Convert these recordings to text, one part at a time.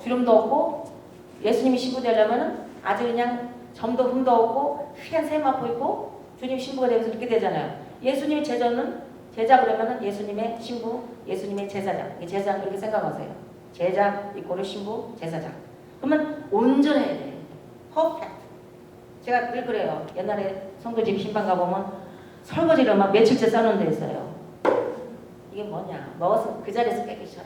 주름도 없고 예수님이 신부 되려면은 아주 그냥 점도 흠도 없고 휘한 세마포 있고 주님 신부가 되면서 이렇게 되잖아요. 예수님의 제자 그러면은 예수님의 신부, 예수님의 제사장. 제사장 그렇게 생각하세요. 제자 이꼬르 신부, 제사장. 그러면 온전해야 돼. 퍼펙트. 제가 늘 그래요. 옛날에 성도집 신방 가보면 설거지를 막 며칠째 써놓은 데 있어요. 이게 뭐냐. 먹어서 그 자리에서 깨끗이라.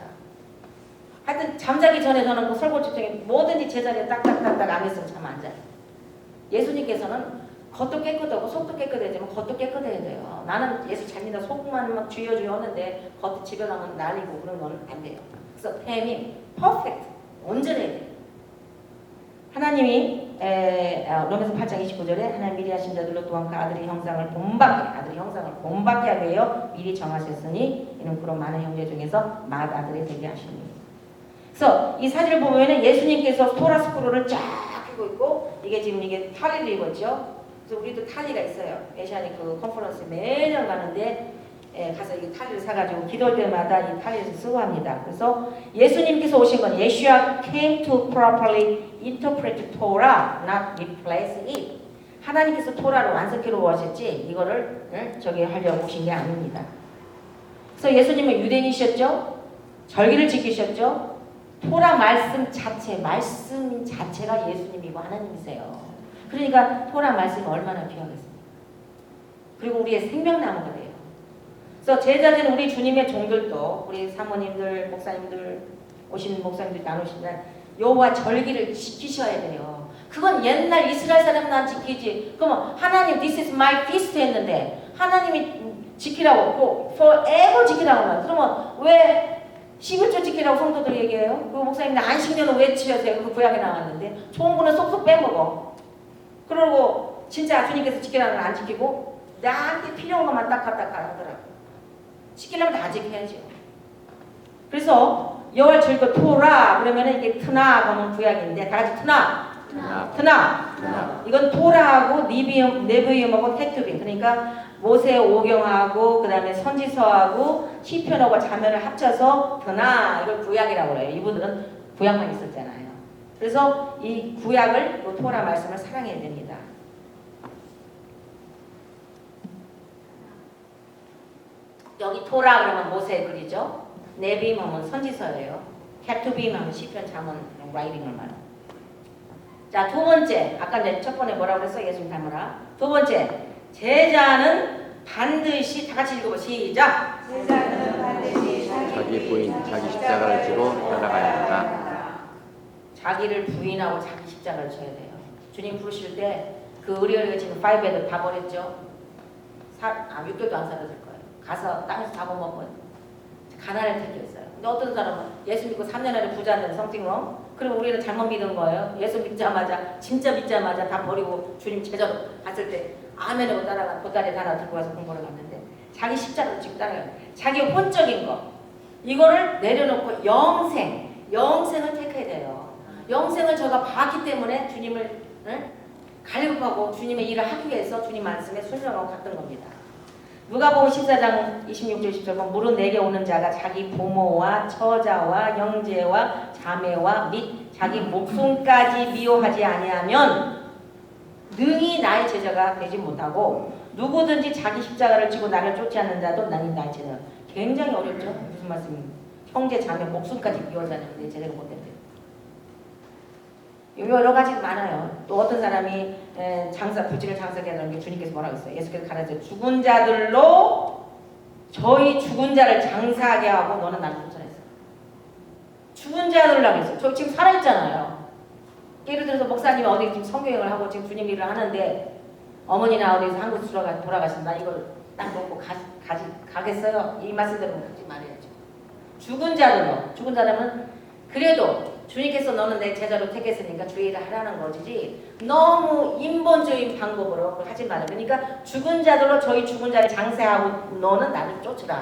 하여튼 잠자기 전에 저는 그 설거지 중에 뭐든지 제자리에 딱딱딱딱 안 했으면 잠 안 자요. 예수님께서는 겉도 깨끗하고 속도 깨끗해지만 겉도 깨끗해야 돼요. 나는 예수 잘 믿어 속만 막 주여주여 하는데 겉에 집에 가면 날리고 그런 건 안 돼요. 그래서 뱀이 퍼펙트. 온전해야 돼요. 하나님이 로마서 8장 29절에 하나님 미리 하신 자들로 또한 그 아들의 형상을 본받게 하기 위하여 미리 정하셨으니 이는 그런 많은 형제 중에서 맏아들이 되게 하시니. 그래서 이 사진을 보면은 예수님께서 토라 스크롤을 쫙 펴고 있고 이게 지금 이게 탈의를 입었죠. 그래서 우리도 탈의가 있어요. 에시아닉 그 컨퍼런스 매년 가는데 가서 이 탈의를 사가지고 기도할 때마다 이 탈의를 쓰고 합니다. 그래서 예수님께서 오신 건 Yeshua came to properly interpret Torah, not replace it. 하나님께서 토라를 완성키로 오셨지 이거를 저기 하려고 오신 게 아닙니다. 그래서 예수님은 유대인이셨죠. 절기를 지키셨죠. 토라 말씀 자체가 예수님이고 하나님이세요. 그러니까 토라 말씀이 얼마나 귀하겠습니까? 그리고 우리의 생명나무가 돼요. 그래서 제자된 우리 주님의 종들도 우리 사모님들, 목사님들 오신 목사님들 나누시면 여호와 절기를 지키셔야 돼요. 그건 옛날 이스라엘 사람은 안 지키지. 그러면 하나님 this is my feast 했는데 하나님이 지키라고 forever 지키라고 하면 그러면 왜 11조 지키라고 성도들 얘기해요? 그 목사님들 안식년은 왜 지켜세요? 그 구약에 나왔는데 좋은 거는 쏙쏙 빼먹어. 그러고 진짜 주님께서 지키라는 걸 안 지키고 나한테 필요한 것만 딱 갖다 가더라고. 지키려면 다 지켜야죠. 그래서 여호와 절기 토라 그러면은 이게 트나 그러면 구약인데 다 같이 트나. 이건 토라하고 네비움하고 케투빈 그러니까 모세 오경하고 그 다음에 선지서하고 시편하고 자면을 합쳐서 드나 이걸 구약이라고 그래요. 이분들은 구약만 있었잖아요. 그래서 이 구약을 또 토라 말씀을 사랑해야 됩니다. 여기 토라 그러면 모세의 글이죠. 네비임 하면 선지서예요. 케투빔 하면 시편 자문 라이팅을 말해요. 자, 두 번째 아까 이제 첫 번에 뭐라고 그랬어? 예수님 닮으라. 두 번째 제자는 반드시 다 같이 읽어보 시작. 제자는 반드시 자기 부인, 자기 십자가를 지고 따라가야 한다. 자기를 부인하고 자기 십자가를 져야 돼요. 주님 부르실 때 그 의리의리가 지금 5에도 다 버렸죠. 6개월도 안 살았을 거예요. 가서 땅에서 잡아먹고 가난을 택했어요. 근데 어떤 사람은 예수 믿고 3년 안에 부자 된 성팅롱 그리고 우리는 잘못 믿은 거예요. 예수 믿자마자 진짜 믿자마자 다 버리고 주님 제자로 갔을 때 아멘하고 따라가 보따리 하나 들고 가서 공부를 갔는데 자기 십자가를 지고 따라가요. 자기 혼적인 거 이거를 내려놓고 영생을 택해야 돼요. 영생을 제가 봤기 때문에 주님을 갈급하고 주님의 일을 하기 위해서 주님 말씀에 순종하고 갔던 겁니다. 누가복음 14장 26절 10절 물은 내게 오는 자가 자기 부모와 처자와 형제와 자매와 및 자기 목숨까지 미워하지 아니하면 능히 나의 제자가 되지 못하고 누구든지 자기 십자가를 지고 나를 쫓지 않는 자도 나는 나의 제자. 굉장히 어렵죠? 무슨 말씀입니까? 형제 자매 목숨까지 미워하지 않는데 제자가 못된대요. 여러 가지 많아요. 또 어떤 사람이 불지를 장사하게 하는 게 주님께서 뭐라고 했어요? 예수께서 가르쳐 죽은 자들로 저희 죽은 자를 장사하게 하고 너는 나를 쫓아냈어. 죽은 자들이라고 했어요. 저 지금 살아있잖아요. 예를 들어서 목사님이 어디 지금 성경을 하고 지금 주님 일을 하는데 어머니나 어디서 한국 돌아가신다. 이걸 딱 놓고 가겠어요? 이 말씀 들으면 가지 말아야죠. 죽은 자들은 그래도 주님께서 너는 내 제자로 택했으니까 주의 일을 하라는 거지 너무 인본주의 방법으로 하지 말아요. 그러니까 죽은 자들로 저희 죽은 자를 장사하고 너는 나를 쫓으라.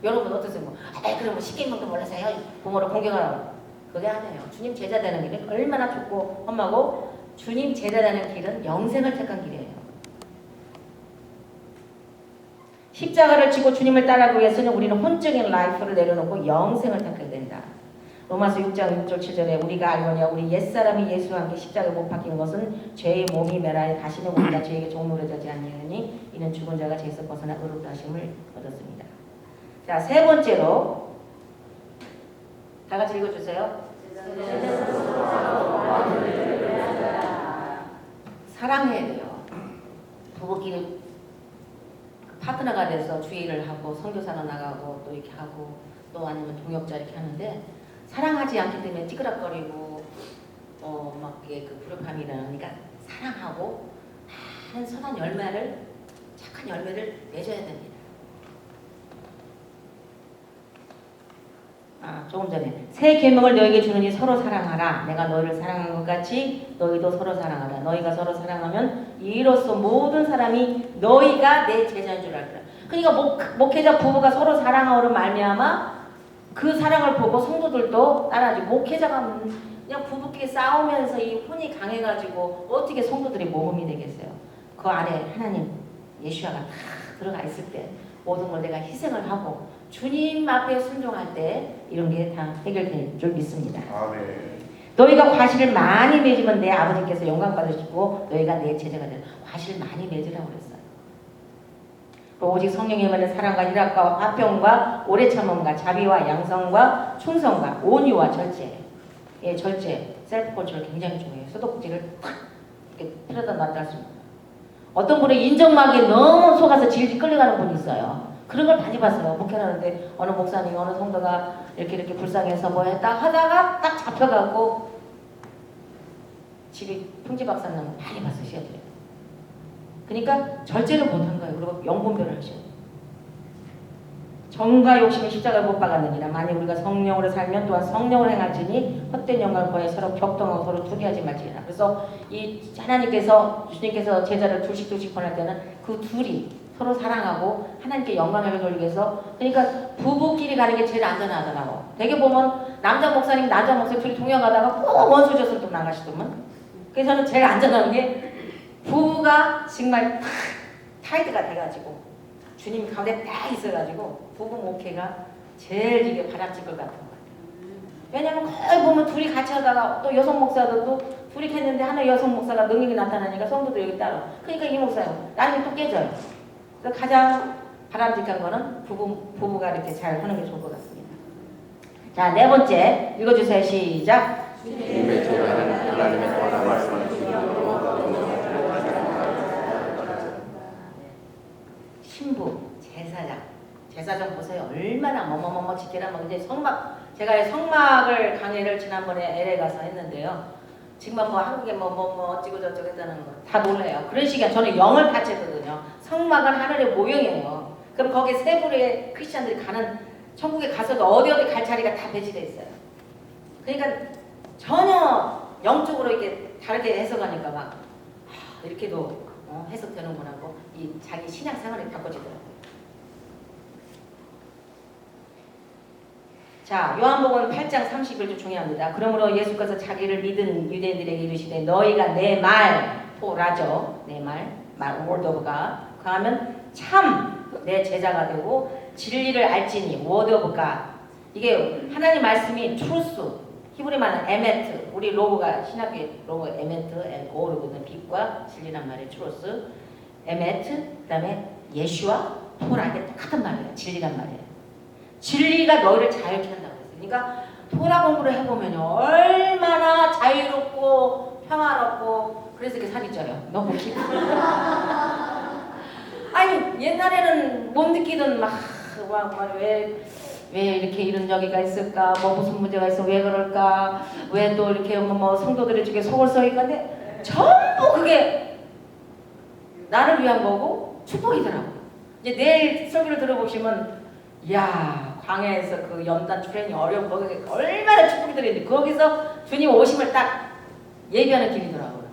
여러분 어떠세요? 그러면 십계명도 몰라서요. 부모를 공경하라고. 그게 아니에요. 주님 제자 되는 길은 얼마나 좋고 험하고 주님 제자 되는 길은 영생을 택한 길이에요. 십자가를 지고 주님을 따라가기 위해서는 우리는 혼적인 라이프를 내려놓고 영생을 택해야 된다. 로마서 6장 6절 7절에 우리가 알거니와 우리 옛사람이 예수와 함께 십자가에 못 박힌 것은 죄의 몸이 멸하여 다시는 우리가 죄에게 종노릇 하지 아니하니 이는 죽은 자가 죄에서 벗어나 의롭다 하심을 얻었습니다. 자, 세 번째로 다 같이 읽어주세요. 사랑해야 돼요. 부부끼리 파트너가 돼서 주의를 하고 선교사로 나가고 또 이렇게 하고 또 아니면 동역자 이렇게 하는데 사랑하지 않기 때문에 찌그락거리고 막 이게 그 불협화음이 일어나니까 사랑하고 한 선한 열매를 착한 열매를 맺어야 됩니다. 조금 전에 새 계명을 너에게 주느니 서로 사랑하라. 내가 너희를 사랑한 것 같이 너희도 서로 사랑하라. 너희가 서로 사랑하면 이로써 모든 사람이 너희가 내 제자인 줄 알거라. 그러니까 목회자 부부가 서로 사랑하오로 말미암아 그 사랑을 보고 성도들도 따라하지. 목회자가 그냥 부부끼리 싸우면서 이 혼이 강해가지고 어떻게 성도들이 모범이 되겠어요. 그 안에 하나님 예수아가 다 들어가 있을 때 모든 걸 내가 희생을 하고 주님 앞에 순종할 때 이런 게 다 해결될 줄 믿습니다. 아멘. 너희가 과실을 많이 맺으면 내 아버지께서 영광 받으시고 너희가 내 제자가 되는. 과실 많이 맺으라고 그랬어요. 오직 성령의 말은 사랑과 희락과 화평과 오래 참음과 자비와 양성과 충성과 온유와 절제. 예, 절제, 셀프 컨트롤 굉장히 중요해요. 소독지를 탁 이렇게 틀어다 놨다 할 수 있는. 어떤 분은 인정막에 너무 속아서 질질 끌려가는 분이 있어요. 그런 걸 많이 봤어요. 목회하는데 어느 목사님, 어느 성도가 이렇게 불쌍해서 뭐 했다 하다가 딱 잡혀가고 집이 풍지박산 나면 많이 봤어요. 시어들이. 그러니까 절제를 못한 거예요. 그리고 영분별을 하셔요. 정과 욕심이 십자가를 못 박았느니라. 만일 우리가 성령으로 살면 또한 성령을 행할지니 헛된 영광을 구하여 서로 격동하고 서로 투기하지 말지니라. 그래서 이 하나님께서 주님께서 제자를 둘씩 보낼 때는 그 둘이 서로 사랑하고 하나님께 영광을 돌리기 위해서. 그러니까 부부끼리 가는 게 제일 안전하더라고. 되게 보면 남자 목사님 둘이 동행하다가 꼭 원수 줬으면 또 나가시더만. 그래서 저는 제일 안전한 게 부부가 정말 타이드가 돼가지고 주님 가운데 딱 있어가지고 부부 목회가 제일 이게 바람직을 같은 것 같아요. 왜냐면 거의 보면 둘이 같이 하다가 또 여성 목사들도 둘이 했는데 하나 여성 목사가 능력이 나타나니까 성도도 여기 따로. 그러니까 이 목사요. 나중에 또 깨져요. 그래서 가장 바람직한 거는 부부가 이렇게 잘 하는 게 좋을 것 같습니다. 자, 네 번째 읽어주세요. 시작. 주님의 제자는 하나님의 떠나 말씀을 주님으로 신부, 제사장 보세요. 얼마나 뭐뭐뭐뭐 지키라. 뭐 이제 성막, 제가 성막을 강의를 지난번에 LA 가서 했는데요. 지금 뭐 한국에 뭐 어찌고 저쩌고 했다는 거 다 놀래요. 그런 식이야. 저는 영을 파채거든요. 성막은 하늘의 모형이에요. 그럼 거기에 세 부류의 크리스찬들이 가는 천국에 가서도 어디 갈 자리가 다 배치되어 있어요. 그러니까 전혀 영적으로 이렇게 다르게 해석하니까 막 이렇게도 해석되는구나 하고 이 자기 신앙 생활이 바꿔지더라고요. 자, 요한복음 8장 31절 중요합니다. 그러므로 예수께서 자기를 믿은 유대인들에게 이르시되 너희가 내 말, 토라죠. 내 말, word of God. 그하면 참 내 제자가 되고 진리를 알지니 word of God. 이게 하나님 말씀이 truth. 히브리 말은 에메트. 우리 로고가 신학교의 로고 에메트, 에고르거든. 빛과 진리란 말이에요. truth. 에메트. 그다음에 예슈와 토라. 이게 똑같은 말이에요. 진리란 말이에요. 진리가 너희를 자유케 한다고 했어요. 그러니까 토라 공부를 해보면 얼마나 자유롭고 평화롭고 그래서 이렇게 살이 쪄요. 너무 기분. 아니 옛날에는 못 느끼던 왜 이렇게 이런 저기가 있을까? 뭐 무슨 문제가 있어? 왜 그럴까? 왜 또 이렇게 뭐 성도들이 저게 속을 썩이가 근데 전부 그게 나를 위한 거고 축복이더라고요. 이제 내일 설교를 들어보시면 야 광야에서 그 연단 트레이닝 어려운 거기 얼마나 축복이 들어있는데 거기서 주님 오심을 딱 예비하는 길이더라고요.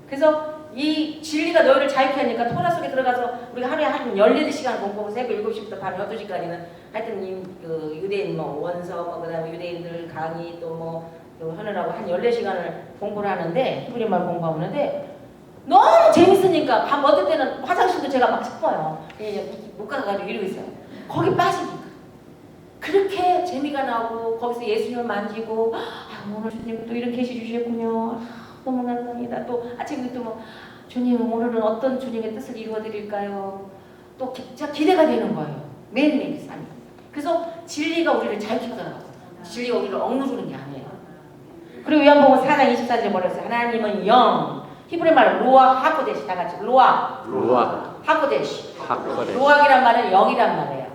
그래서 이 진리가 너희를 자유케 하니까 토라 속에 들어가서 우리가 하루에 한 14시간 공부하고 새벽 7시부터 밤 12시까지는 하여튼 그 유대인 원서 그다음에 유대인들 강의 또 하느라고 한 14시간을 공부를 하는데 히브리 말 공부하는데 너무 재밌으니까 밤 어떨 때는 화장실도 제가 막 싶어요. 못 가가지고 이러고 있어요. 거기 빠지니까. 그렇게 재미가 나고 거기서 예수님을 만지고 오늘 주님 또 이런 계시 주셨군요. 너무 감사합니다. 또 아침에 또 뭐 주님 오늘은 어떤 주님의 뜻을 이루어드릴까요? 또 진짜 기대가 되는 거예요. 매일매일 삶이. 그래서 진리가 우리를 잘 키우더라고요. 진리가 우리를 억누르는 게 아니에요. 그리고 요한복음 4장 24절에 뭐라 했어요? 하나님은 영. 히브리 말로 로아 하코데시 다 같이 로아 하코데시. 로아이란 말은 영이란 말이에요.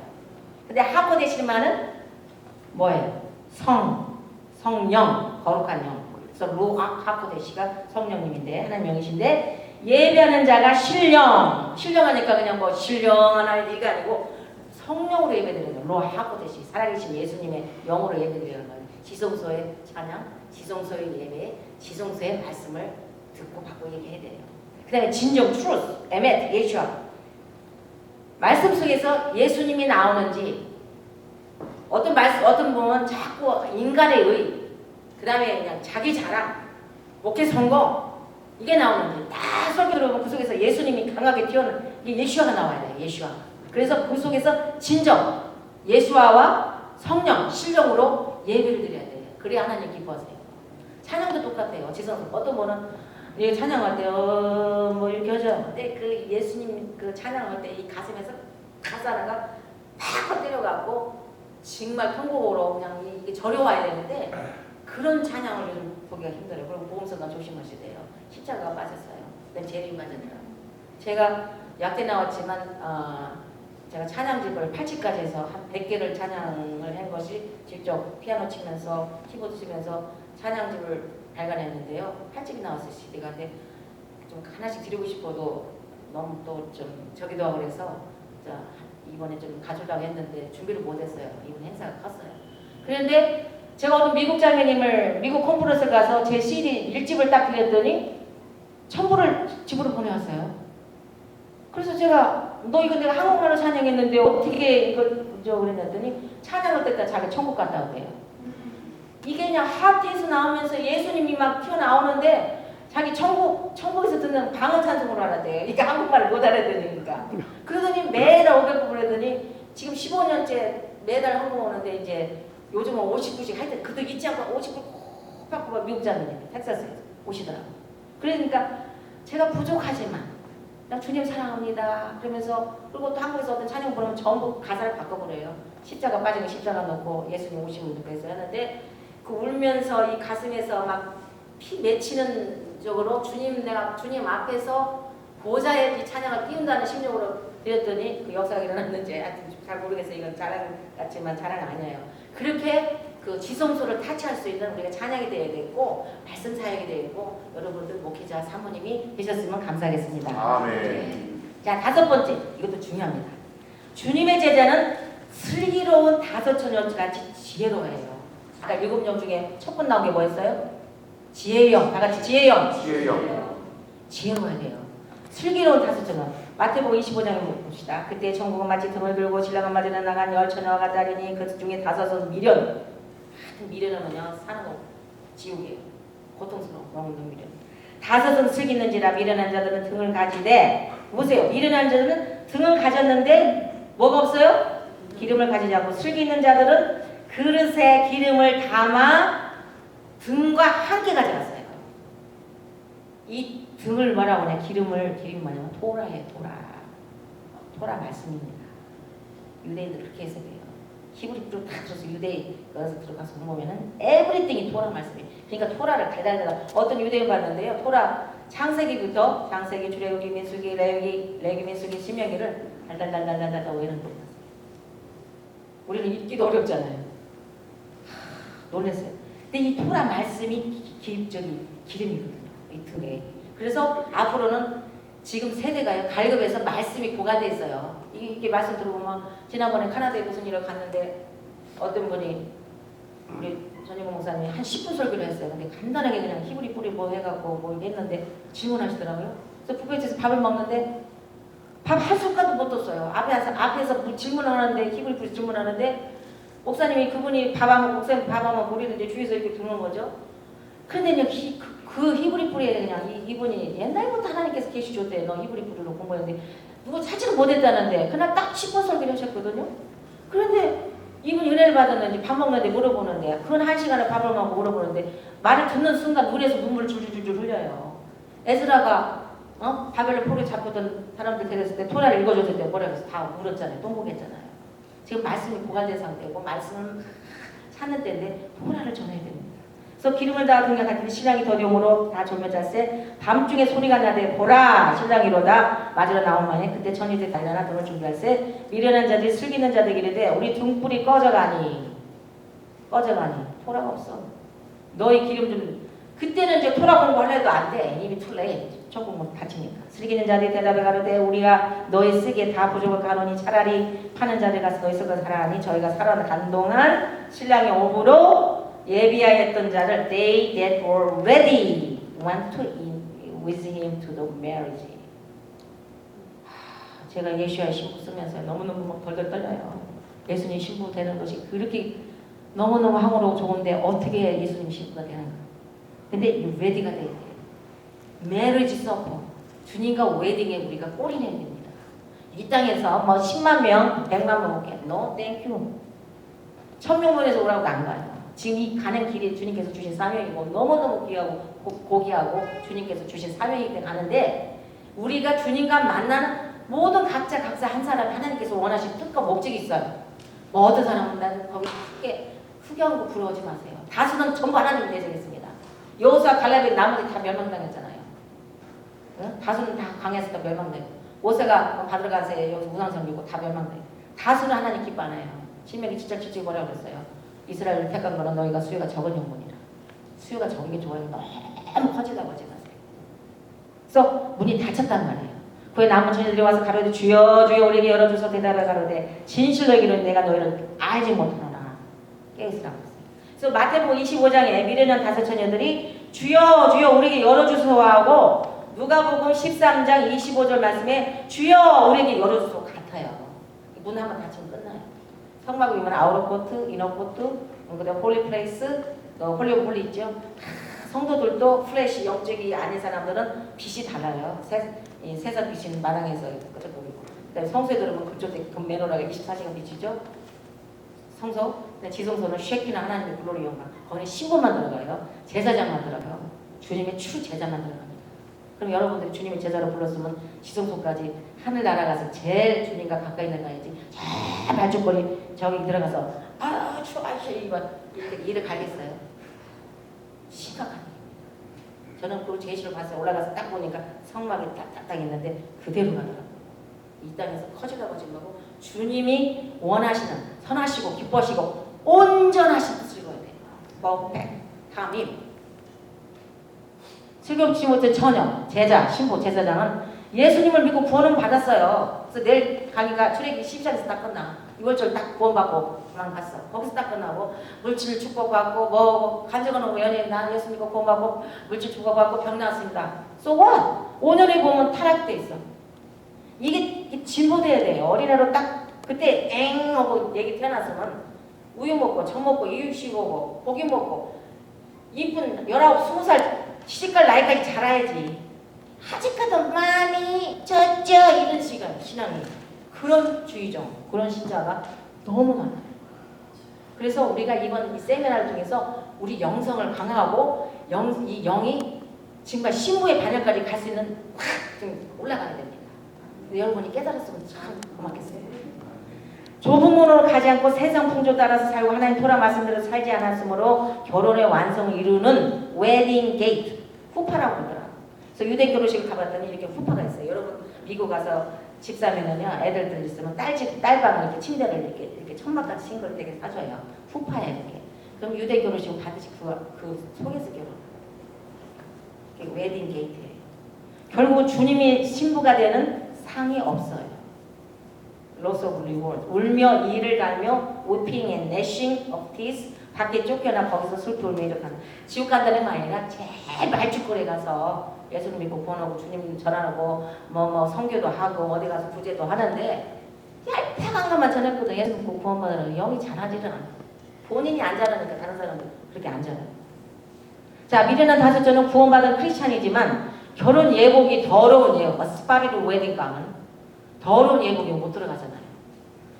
근데 하코데시는 말은 뭐예요? 성령, 거룩한 영. 그래서 로아 하코데시가 성령님인데 하나님 영이신데 예배하는 자가 신령하니까 그냥 뭐 신령한 아이가 아니고 성령으로 예배드리는 거예요. 로아 하코데시 살아계신 예수님의 영으로 예배드리는 거예요. 지성소의 찬양, 지성소의 예배, 지성소의 말씀을 듣고 받고 얘기해야 돼요. 그 다음에 진정, truth, 에멧, 예슈아. 말씀 속에서 예수님이 나오는지 어떤 분은 자꾸 인간의 의, 그 다음에 그냥 자기 자랑, 목회 선거 이게 나오는지 다 설교 들어보면 그 속에서 예수님이 강하게 튀어나오는 이게 예슈아가 나와야 돼요. 예슈아. 그래서 그 속에서 진정 예수아와 성령, 신령으로 예배를 드려야 돼요. 그래야 하나님 기뻐하세요. 찬양도 똑같아요. 지성 어떤 분은 이 찬양할 때 뭐 이렇게 하죠. 근데 그 예수님 그 찬양할 때 이 가슴에서 가사라가 팍 때려갖고 정말 통곡으로 그냥 이게 저려와야 되는데 그런 찬양을 요즘 보기가 힘들어요. 그리고 보험서가 조심하셔야 돼요. 십자가가 빠졌어요. 난 재림이 맞았더라고요. 제가 약대 나왔지만 제가 찬양집을 8집까지 해서 한 100개를 찬양을 한 것이 직접 피아노 치면서 키보드 치면서 찬양집을 발간했는데요. 8집이 나왔어요. CD가. 근데 좀 하나씩 드리고 싶어도 너무 또 좀 저기도 하고 그래서 이번에 좀 가져오려고 했는데 준비를 못했어요. 이번 행사가 컸어요. 그런데 제가 어떤 미국 자매님을 미국 콘퍼런스 가서 제 CD 1집을 딱 드렸더니 1000불을 집으로 보내왔어요. 그래서 제가 너 이거 내가 한국말로 찬양했는데 어떻게 이거 그랬더니 찬양을 때 자기 천국 갔다 오대요. 이게 그냥 하트에서 나오면서 예수님이 막 튀어나오는데 자기 천국에서 듣는 방언 찬송으로 알았대요. 이게 한국말을 못 알아듣으니까. 그러더니 매달 500불 그러더니 지금 15년째 매달 한국 오는데 이제 요즘은 50불씩 할 때 그도 잊지 않고 50불 꼭 받고 미국 자매님이 텍사스에서 오시더라고요. 그러니까 제가 부족하지만 나 주님 사랑합니다. 그러면서 그리고 또 한국에서 어떤 찬양 부르면 전부 가사를 바꿔버려요. 십자가 빠지고 십자가 넣고 예수님 오시면 그래서 하는데 그 울면서 이 가슴에서 막 피 맺히는 쪽으로 주님 앞에서 보좌에 이 찬양을 띄운다는 심령으로 드렸더니 그 역사가 일어났는지 잘 모르겠어요. 이건 자랑 같지만 자랑 아니에요. 그렇게 그 지성소를 타치할 수 있는 우리가 찬양이 되어야 되고 말씀 사역이 되어야 되고 여러분들 목회자 사모님이 되셨으면 감사하겠습니다. 아멘. 자, 5번째 이것도 중요합니다. 주님의 제자는 슬기로운 5처녀같이 지혜로워해요. 아까 7명 중에 첫 번 나온 게 뭐였어요? 지혜영. 다 같이 지혜영. 지혜로워야 돼요. 슬기로운 5처녀. 마태복음 25장을 봅시다. 그때 천국은 마치 등을 들고 신랑을 맞으러 나간 10처녀와 같다리니 그 중에 5은 미련. 미련은요 사는 거 지옥이에요. 고통스러운 먹는 미련. 5은 슬기 있는지라 미련한 자들은 등을 가지되 보세요. 미련한 자들은 등을 가졌는데 뭐가 없어요? 기름을 가지지 않고 슬기 있는 자들은 그릇에 기름을 담아 등과 함께 가져갔어요. 이 등을 뭐라고 하냐? 기름이 뭐냐면 토라예요. 토라 말씀입니다. 유대인들 그렇게 해석해요. 히브리로 다 들어서 유대인 거기서 들어가서 보면은 에브리띵이 토라 말씀이에요. 그러니까 토라를 달달달 어떤 유대인 봤는데요. 토라 창세기부터 창세기, 출애굽기, 민수기, 레위기, 민수기, 신명기를 달달달달달달 외우는 거 있었어요. 우리는 읽기도 어렵잖아요. 놀랐어요. 근데 이 토라 말씀이 기름이거든요. 이 등에. 그래서 앞으로는 지금 세대가요. 갈급해서 말씀이 고갈돼 있어요. 이게 말씀 들어보면 지난번에 카나다에 무슨 일을 갔는데 어떤 분이 우리 전임호 목사님이 한 10분 설교를 했어요. 근데 간단하게 그냥 히브리 뿌리 뭐 해갖고 뭐 했는데 질문하시더라고요. 그래서 부페트에서 밥을 먹는데 밥 한 숟가락도 못 뒀어요. 앞에서 질문하는데 히브리 뿌리 질문하는데 목사님이 그분이 목사님 밥 한번 보리는데 주위에서 이렇게 듣는 거죠. 그런데 그냥 그 히브리 뿌리에 그냥 이분이 옛날부터 하나님께서 계시 줬대. 너 히브리 뿌리로 공부했는데 누구 찾지를 못했다는데 그날 딱 10번 설교를 하셨거든요. 그런데 이분 은혜를 받았는지 밥 먹는데 물어보는데 그건 1시간을 밥을 먹고 물어보는데 말을 듣는 순간 눈에서 눈물을 줄줄줄 흘려요. 에스라가 바벨론 포로 잡고던 사람들 데렸을 때 토라를 읽어줬을 때 뭐라고 해서 다 울었잖아요. 똥보겠잖아요. 지금 말씀이 고갈된 상태고 말씀을 찾는 때인데 토라를 전해야 됩니다. 그래서 기름을 다 등장할 신랑이 더디움으로 다 졸며 잤세. 밤중에 소리가 나되 보라 신랑이로다 맞으러 나오마니 그때 전이들 달려나 돈을 준비할세. 미련한 자들이 슬기는 자들이 이르되 우리 등불이 꺼져가니 토라가 없어. 너희 기름 좀 그때는 이제 토라 공부하려 해도 안 돼. 이미 툴레 조금 다치니까. 슬기는 자들이 대답해 가로되 우리가 너희 쓰기에 다 부족을 가노니 차라리 파는 자들 가서 너희 썩어 살아가니 저희가 살아간 동안 신랑의 오후로 예비하였던 자를 they that were ready went to in with him to the marriage. 제가 예수야 신부 쓰면서 너무너무 막 덜덜 떨려요. 예수님 신부 되는 것이 그렇게 너무너무 황홀하고 좋은데 어떻게 예수님 신부가 되는가. 근데 이 ready가 돼야 돼요. marriage supper. 주님과 웨딩에 우리가 꼴이 내야 됩니다. 이 땅에서 뭐 10만 명, 100만 명 오게. No, thank you. 천명문에서 오라고 안 가요. 지금 이 가는 길이 주님께서 주신 사명이고 너무너무 귀하고 고귀하고 주님께서 주신 사명이기 때문에 가는데 우리가 주님과 만나는 모든 각자 한 사람 하나님께서 원하신 뜻과 목적이 있어요. 뭐 어떤 사람은 나는 거기 크게 흑역으로 부러워하지 마세요. 다수는 전부 하나님 내정했습니다. 여호수아 갈렙이 나머지 다 멸망당했잖아요. 응? 다수는 다 강해서 멸망당했고 모세가 받으러 가세요. 여기서 우상성 밀고 다 멸망당했고 다수는 하나님 기뻐 안 해요. 신명기 7장 7절에 뭐라고 그랬어요? 이스라엘을 택한 거는 너희가 수요가 적은 영혼이라. 수요가 적은 게 좋아요. 너무 커지다고 하지 마세요. 그래서 문이 닫혔단 말이에요. 그에 남은 처녀들이 와서 가로되 주여 주여 우리에게 열어주소 대답해 가로되 진실로 이기는 내가 너희를 알지 못하노라. 깨우시라고 했어요. 그래서 마태복음 25장에 미련한 5 처녀들이 주여 주여 우리에게 열어주소 하고 누가복음 13장 25절 말씀에 주여 우리에게 열어주소 같아요. 문 한번 닫히면 끝나요. 성막이면 아우터코트, 이너코트, 그다음 홀리플레이스, 홀리오홀리 있죠. 성도들도 플래시 영적이 아닌 사람들은 빛이 달라요. 세상 빛은 마당에서 끄적거리고, 그다음에 성소들은 그쪽에 금메노라가 24시간 빛이죠. 성소, 지성소는 쉐키나 하나님의 글로리 영광. 거기는 신부만 들어가요. 제사장만 들어가요. 주님의 추 제자만 들어갑니다. 그럼 여러분들이 주님의 제자로 불렀으면 지성소까지 하늘 날아가서 제일 주님과 가까이 나가야지. 제일 발죽거리 저기 들어가서 아 추워 이렇게 일을 갈겠어요. 심각한 일입니다. 저는 그 제시를 봤어요. 올라가서 딱 보니까 성막이 딱딱딱 있는데 그대로 가더라고요. 이 땅에서 커지려고 하지 말고 주님이 원하시는 선하시고 기뻐하시고 온전하신 뜻을 이루어야 돼요. perfect, tamim. 슬기롭지 못한 처녀, 제자, 신부, 제사장은 예수님을 믿고 구원은 받았어요. 그래서 내일 강의가 출애굽기 12장에서 딱 끝나. 6월절 딱 구원받고 도망갔어. 거기서 딱 끝나고 물질 축복받고 뭐 간증은 오고 연예인 난 예수 믿고 구원받고 물질 축복받고 병 나왔습니다. So what? 5년에 보면 타락돼 있어. 이게 진보돼야 돼요. 어린애로 딱 그때 엥 하고 얘기 태어났으면 우유 먹고 정 먹고 이유식 먹고 고기 먹고 이쁜 19, 20살 시집갈 나이까지 자라야지. 아직까지 많이 젖죠 이런 시간 신앙이 그런 주의종 그런 신자가 너무 많아요. 그래서 우리가 이번 이 세미나를 통해서 우리 영성을 강화하고 이 영이 정말 신부의 반열까지 갈 수 있는 좀 올라가야 됩니다. 여러분이 깨달았으면 참 고맙겠어요. 좁은 문으로 가지 않고 세상 풍조 따라서 살고 하나님 토라 말씀대로 살지 않았으므로 결혼의 완성을 이루는 웨딩 게이트 후파라고 그러더라고요. 그래서 유대 결혼식을 가봤더니 이렇게 후파가 있어요. 여러분 미국 가서 집 사면은요 애들들 있으면 딸방을 이렇게 침대를 이렇게 천막같이 친 걸 되게 사줘요. 후파에 이렇게. 그럼 유대 결혼식을 받으시 그 속에서 결혼. 그게 웨딩 게이트예요. 결국은 주님이 신부가 되는 상이 없어요. loss of reward. 울며 이를 갈며 weeping and gnashing of teeth. 밖에 쫓겨나 거기서 슬피 울며 이렇게 하는. 지옥 간다는 말 아니라 제일 말죽거리에 가서 예수님 믿고 구원하고 주님 전하고 뭐 선교도 하고 어디 가서 구제도 하는데 얄팍한 것만 전했거든. 예수 믿고 구원받으면 영이 잘하지는 않아. 본인이 안 잘하니까 다른 사람들 그렇게 안 잘해. 자, 미련한 5저는 구원받은 크리스찬이지만 결혼 예복이 더러운 예복, 스파리드 웨딩 가면 더러운 예복이 못 들어가잖아요.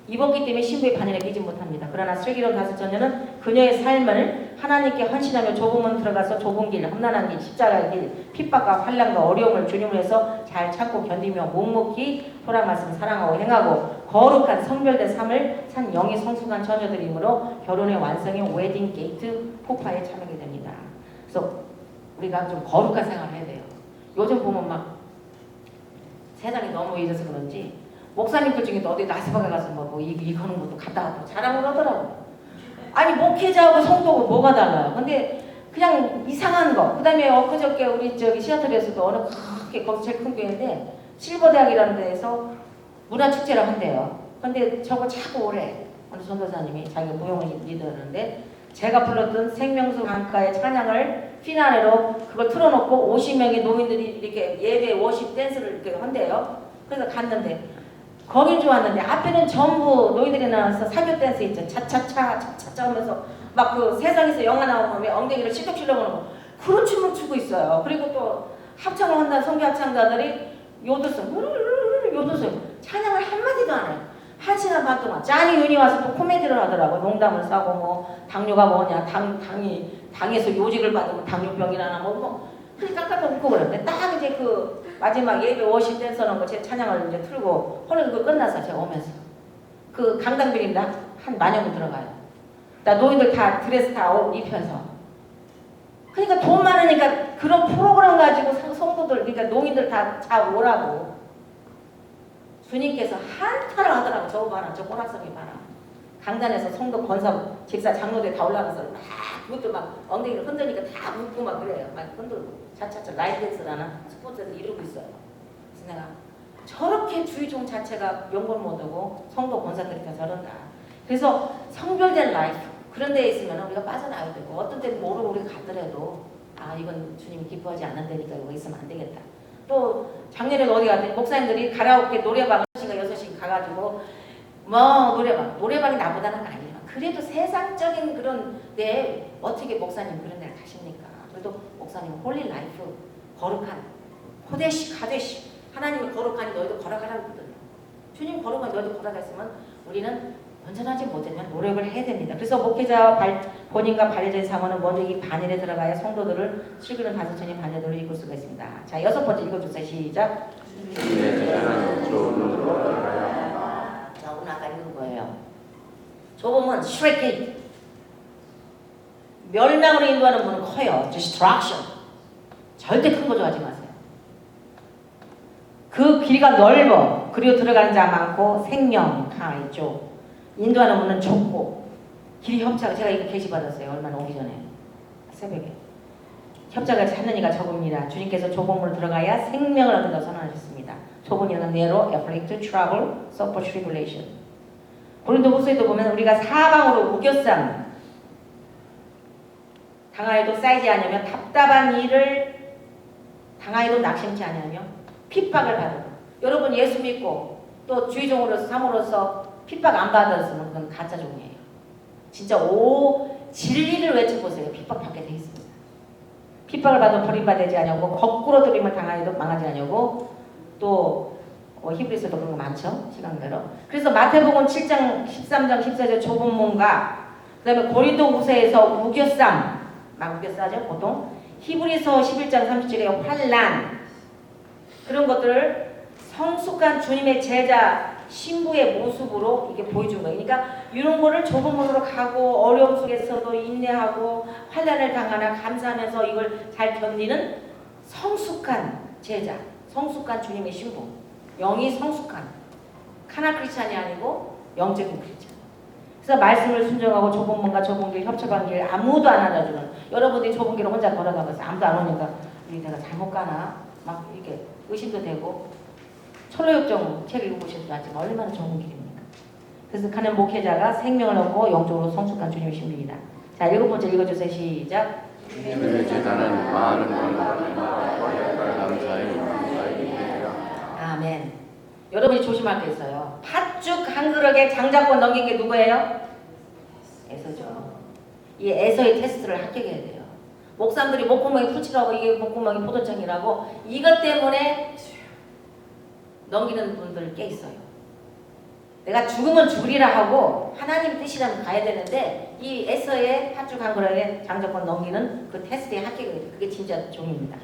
입었기 때문에 신부의 반열에 끼지 못합니다. 그러나 슬기로운 다섯 처녀는 그녀의 삶을 하나님께 헌신하며 좁은 문 들어가서 좁은 길, 험난한 길, 십자가의 길, 핍박과 환난과 어려움을 주님을 위해서 잘 참고 견디며 묵묵히 토라 말씀 사랑하고 행하고 거룩한 성별된 삶을 산 영이 성숙한 처녀들이므로 결혼의 완성의 웨딩 게이트 포파에 참여하게 됩니다. 그래서 우리가 좀 거룩한 생활을 해야 돼요. 요즘 보면 막 세상이 너무 이래서 그런지 목사님들 중에도 어디 나스박에 가서 이거는 것도 갔다 자랑을 하더라고. 아니 목회자하고 성도하고 뭐가 달라요? 근데 그냥 이상한 거. 그 다음에 엊그저께 우리 저기 시애틀에서도 어느 크게 거기 제일 큰 교회인데 실버대학이라는 데에서 문화축제를 한대요. 근데 저거 자꾸 오래 어느 전도사님이 자기가 무용을 리더하는데 제가 불렀던 생명수 강가의 찬양을 피나레로 그걸 틀어놓고 50명의 노인들이 이렇게 예배 워십 댄스를 이렇게 한대요. 그래서 갔는데 거긴 좋았는데 앞에는 전부 노인들이 나와서 사교 댄스 있죠. 차차차 하면서 막 그 세상에서 영화 나오면 왜 엉덩이를 실룩실룩 하는 거 그런 춤을 추고 있어요. 그리고 또 합창을 한다는 성교 합창가들이 요들성 찬양을 한마디도 안 해요. 1시간 반 동안 짠이 윤이 와서 또 코미디를 하더라고요. 농담을 싸고 뭐 당뇨가 뭐냐 당에서 요직을 받으면 당뇨병이 나나 뭐 그렇게 깎아서 웃고 그랬는데 딱 이제 그 마지막 예배 워십 댄서는 제 찬양을 이제 틀고 허는 그 끝나서 제가 오면서 그 강당빌입니다. 한 만여 분 들어가요. 나 노인들 다 드레스 다 옷 입혀서 그러니까 돈 많으니까 그런 프로그램 가지고 성도들 그러니까 노인들 다 오라고 주님께서 한탄을 하더라고. 저거 봐라 저 꼬락서기 봐라. 강단에서 성도 권사 집사 장로들 다 올라가서 막 그것도 막 엉덩이를 흔드니까 다 웃고 막 그래요. 막 흔들고 차차차 라이트댄스라는 스포츠에서 이루고 있어요. 그래서 내가 저렇게 주의종 자체가 용걸 못하고 성도 권사들이 다 저런다. 그래서 성별된 라이프 그런 데에 있으면 우리가 빠져나가야 되고 어떤 때는 모르고 우리가 가더라도 아 이건 주님이 기뻐하지 않는 데니까 여기 있으면 안 되겠다. 또 작년에도 어디 갔더니 목사님들이 가라오케 노래방 5시간 6시간 가가지고 뭐 노래방이 나보다는 아니에요. 그래도 세상적인 그런 데 어떻게 목사님 그런 데를 가십니까? 그래도 목사님은 홀리 라이프 거룩한 호데시 가데시 하나님이 거룩하니 너희도 걸어가라고 그러거든요. 주님 거룩하니 너희도 걸어갔으면 우리는 온전하지 못하면 노력을 해야 됩니다. 그래서 목회자와 본인과 반려자의 상호는 먼저 이 반열에 들어가야 성도들을 슬기로운 다섯 천의 반열들을 이끌 수가 있습니다. 자, 6번째 읽어주세요. 시작. 자, 오늘 아까 읽은 거예요. 좁으면 shrinking. 멸망으로 인도하는 문은 커요. destruction. 절대 큰 거 좋아하지 마세요. 그 길이가 넓어. 그리고 들어가는 자 많고 생명 다 있죠. 인도하는 문은 좁고 길이 협착. 제가 이거 게시받았어요. 얼마나 오기 전에 새벽에. 협착을 찾는 이가 적습니다. 주님께서 좁은 문으로 들어가야 생명을 얻는다고 선언하셨습니다. 좁은 이는 narrow, afflict, trouble, suffer, tribulation. 고린도후서에도 보면 우리가 사방으로 우겨쌈 당하여도 쌓이지 않으며 답답한 일을 당하여도 낙심치 않으며 핍박을 받으고 여러분 예수 믿고 또 주의종으로서 사모로서 핍박 안 받았으면 그건 가짜 종이에요. 진짜 진리를 외쳐보세요. 핍박 받게 돼 있습니다. 핍박을 받아 버림받지 않냐고 거꾸로 들임을 당하여도 망하지 않냐고 또 히브리서도 그런 거 많죠. 시간대로. 그래서 마태복음 7장 13장 14절 좁은 문과 그 다음에 고린도후서에서 우겨쌈 막 우겨싸죠 보통. 히브리서 11장 30절에 환난 그런 것들을 성숙한 주님의 제자 신부의 모습으로 이게 보여준 거예요. 그러니까 이런 거를 좁은 문으로 가고 어려움 속에서도 인내하고 환난을 당하나 감사하면서 이걸 잘 견디는 성숙한 제자, 성숙한 주님의 신부, 영이 성숙한 카나 크리스찬이 아니고 영적인 크리스찬. 그래서 말씀을 순종하고 좁은 문과 좁은 길, 협착한 길 아무도 안 알아주는 여러분들이 좁은 길을 혼자 걸어가면서 아무도 안 오니까 내가 잘못 가나 막 이렇게 의심도 되고 철로역정 책 읽어보셔도 알지만 얼마나 좋은 길입니까? 그래서 가는 목회자가 생명을 얻고 영적으로 성숙한 주님의 신부입니다. 자, 7번째 읽어주세요. 시작. 주님의 제자는 많은 감사의 아멘. 여러분이 조심할 게 있어요. 팥죽 한 그릇에 장작권 넘긴 게 누구예요? 에서죠. 이 에서의 테스트를 합격해야 돼요. 목사님들이 목구멍이 풀칠하고 이게 목구멍이 포도청이라고 이것 때문에 넘기는 분들 꽤 있어요. 내가 죽으면 죽으리라 하고 하나님 뜻이라면 가야 되는데 이 에서의 팥죽 한 그릇에 장조건 넘기는 그 테스트의 합격이거든요. 그게 진짜 종입니다.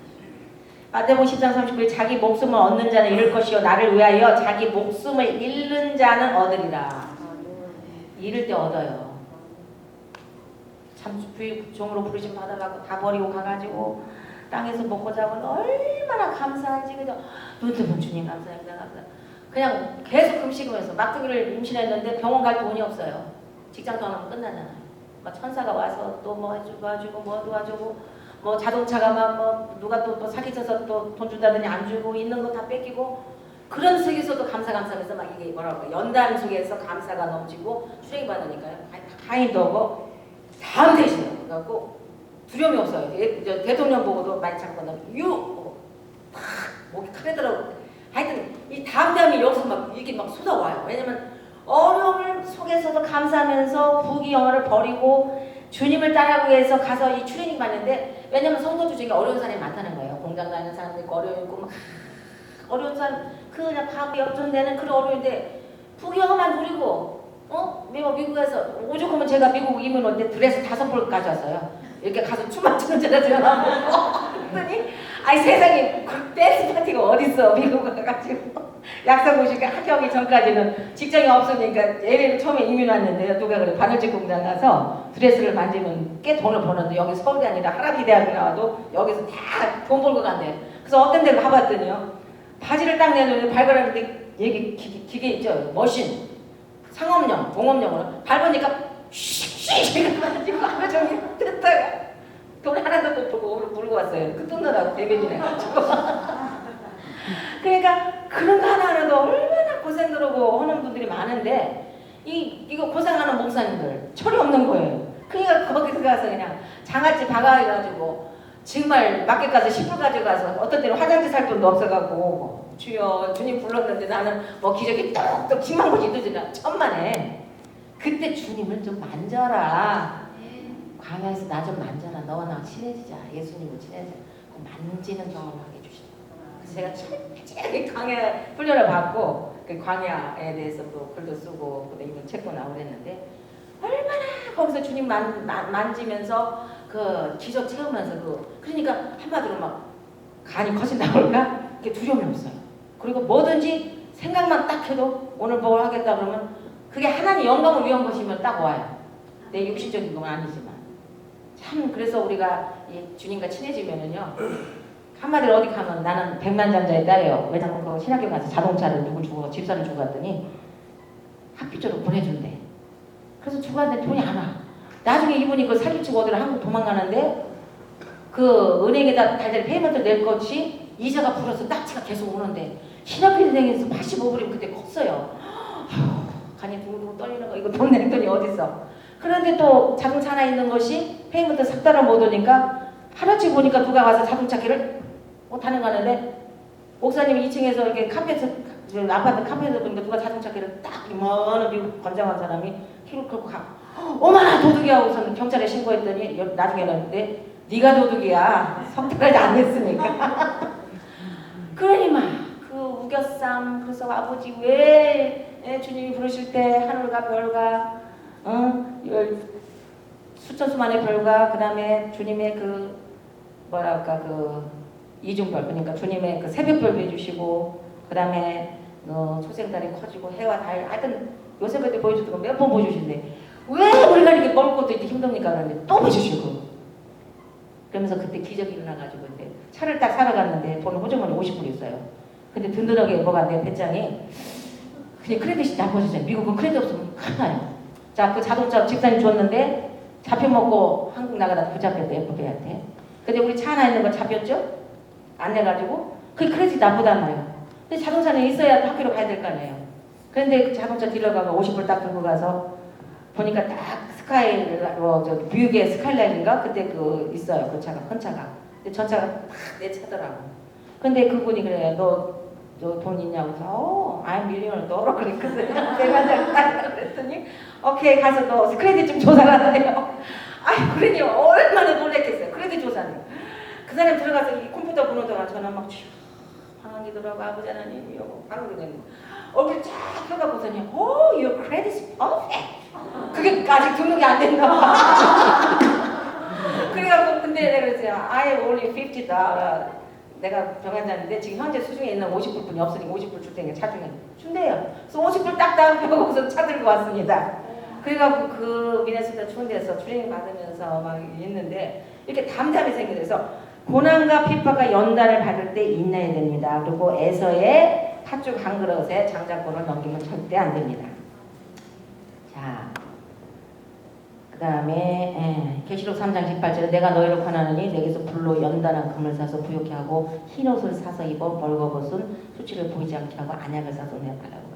마태복음 10장 39절 자기 목숨을 얻는 자는 잃을 것이요 나를 위하여 자기 목숨을 잃는 자는 얻으리라. 잃을 때 얻어요. 참 종으로 부르심 받아가고 다 버리고 가가지고 땅에서 먹고 자고 얼마나 감사하지. 그죠? 눈 뜨면 주님 감사합니다. 그냥 계속 금식하면서 막둥이를 임신했는데 병원 갈 돈이 없어요. 직장 떠나면 끝나잖아요. 막 천사가 와서 또 뭐 도와주고 뭐 도와주고 뭐 자동차가 막 뭐 누가 또 사기쳐서 또 돈 준다더니 안 주고 있는 거 다 뺏기고 그런 속에서도 감사하면서 막 이게 뭐라고 연단 속에서 감사가 넘치고 수행이 받으니까요. 가인도 하고 다음 대신에 그래갖고 두려움이 없어요. 대통령 보고도 많이 참거나 팍 목이 크더라고. 하여튼 이 다음이 여기서 막 이게 막 쏟아와요. 왜냐면 어려움을 속에서도 감사하면서 부귀영화를 버리고 주님을 따라가기 위해서 가서 이 트레이닝 받는데 왜냐면 성도들 중에 어려운 사람이 많다는 거예요. 공장 다니는 사람도 있고 어려운 있고 막 어려운 사람 그냥 밥이 없던 데는 그런 어려운데 부귀영화만 누리고 미국에서 오죽하면 제가 미국 이민 올 때 드레스 5벌 가져왔어요. 이렇게 가서 춤만 추는 줄 알았더니 그랬더니 아니 세상에 그 댄스 파티가 어딨어. 미국 가가지고 약속 오시니까 학교하기 전까지는 직장이 없으니까 LA를 처음에 이민 왔는데요. 누가 그래 바느질 공장 가서 드레스를 만지면 꽤 돈을 버는데 여기 서울이 아니라 하라비 대학에 나와도 여기서 다 돈 벌고 간대요. 그래서 어떤 데를 가봤더니요. 바지를 딱 내놓으면 발걸하는데 여기 기계 있죠. 머신 상업용 공업용으로 밟으니까 슉슉 가지고 하루 종일 뜯다가 돈 하나도 못 벌고 물고 왔어요. 그 뜯느라고 대변인 해가지고. 그러니까 그런 거 하나하나도 얼마나 고생들하고 하는 분들이 많은데 이거 고생하는 목사님들 철이 없는 거예요. 그러니까 거기서 가서 그냥 장아찌 박아가지고 정말 마켓 가서 10불 가져가서 어떤 때는 화장지 살 돈도 없어갖고 주여 주님 불렀는데 나는 뭐 기저귀 똑똑 10만 원이 늦으나 천만에 그때 주님을 좀 만져라. 광야에서 나 좀 만져라. 너와 나 친해지자. 예수님을 친해지자. 만지는 경험을 하게 해주시다. 그래서 제가 철저하게 광야 훈련을 받고 그 광야에 대해서 또 글도 쓰고 그다음에 이런 책도 나오고 그랬는데 얼마나 거기서 주님 만지면서 그 기적 채우면서 그러니까 한마디로 막 간이 커진다 그럴까? 그게 두려움이 없어요. 그리고 뭐든지 생각만 딱 해도 오늘 뭘 하겠다 그러면 그게 하나님 영광을 위한 것이면 딱 와요. 내 육신적인 건 아니지만 참 그래서 우리가 이 주님과 친해지면은요 한마디로 어디 가면 나는 백만장자의 딸이에요. 왜냐면 그 신학교 가서 자동차를 누굴 주고 집사를 주고 갔더니 학비적으로 보내준대. 그래서 주고 갔는데 돈이 안 와. 나중에 이분이 그걸 사기치고 어디로 한국 도망가는데 그 은행에다 달달이 페이먼트를 낼 것이 이자가 불어서 딱지가 계속 오는데 신학교 은행에서 85불이면 그때 컸어요. 간이 둥둥 떨리는 거 이거 돈 낼 돈이 어딨어. 그런데 또 자동차 하나 있는 것이 페이먼트 석 달을 못 오니까 하루치 보니까 누가 와서 자동차 길을 타는 가는데 목사님이 2층에서 이렇게 카페에서 아파트 카페에서 보니까 누가 자동차 길을 딱 이만한 미국 건장한 사람이 키를 끌고 가. 어머나 도둑이야 하고서는 경찰에 신고했더니 나중에 알았는데 네가 도둑이야. 성탈하지 안 했으니까. 그러니 그 우겨쌈 그래서 아버지 왜 주님이 부르실 때 하늘과 별과 수천수만의 별과 그 다음에 주님의 그 뭐랄까 그 이중별 그러니까 주님의 그 새벽별도 해주시고 그 다음에 초생달이 커지고 해와 달 하여튼 요새부터 보여줬던 거 몇 번 보여주신대. 왜 우리가 이렇게 먹을 것도 이렇게 힘듭니까? 그러는데 또 보여주시고 그러면서 그때 기적이 일어나가지고 이제 차를 딱 사러 갔는데 돈 호주머니 50불 있어요. 근데 든든하게 뭐가 내 배짱이 그냥 크레딧이 나빠지잖아요. 미국은 크레딧 없으면 큰일 나요. 자, 그 자동차 집사님 줬는데 잡혀먹고 한국 나가다 붙잡혔대 FBI한테. 근데 우리 차 하나 있는 거 잡혔죠? 안 내가지고 그 크레딧 나쁘단 말이에요. 근데 자동차는 있어야 학교로 가야 될 거 아니에요. 그런데 그 자동차 딜러가 50불 딱 들고 가서 보니까 딱 저기 뷰게 스카이라인인가 그때 그 있어요. 그 차가 큰 차가. 근데 저 차가 딱 내 차더라고. 근데 그분이 그래 너 돈 있냐고 해서 I'm millionaire 너로 그랬거든. 내가 그랬더니 오케이 가서 너 크레딧 좀 조사하는데요. 아이 그러니 얼마나 놀랬겠어요. 크레딧 조사는. 그 사람 들어가서 이 컴퓨터 번호 동안 저는 막 강한 기도라고 아버지 하나님이요. 바로 그러더니 얼굴 쫙 펴갖고서니 your credit is perfect. 그게 아직 등록이 안 됐나 봐. 그래갖고 근데 내가 그랬어요. I have only $50. 내가 병환자인데 지금 현재 수중에 있는 50불뿐이 없으니까 50불 줄 테니까 차중에 준대요. 그래서 50불 딱딱 펴고서 차 들고 왔습니다. 그래갖고 그 미네소타 충대에서 트레이닝 받으면서 막 있는데 이렇게 담담히 생겨서 고난과 핍박과 연단을 받을 때 인내해야 됩니다. 그리고 에서의 팥죽 한 그릇에 장작권을 넘기면 절대 안 됩니다. 자, 그 다음에 계시록 3장 18절에 내가 너희를 권하느니 내게서 불로 연단한 금을 사서 부욕케 하고 흰 옷을 사서 입어 벌거벗은 수치를 보이지 않게 하고 안약을 사서 내달라고.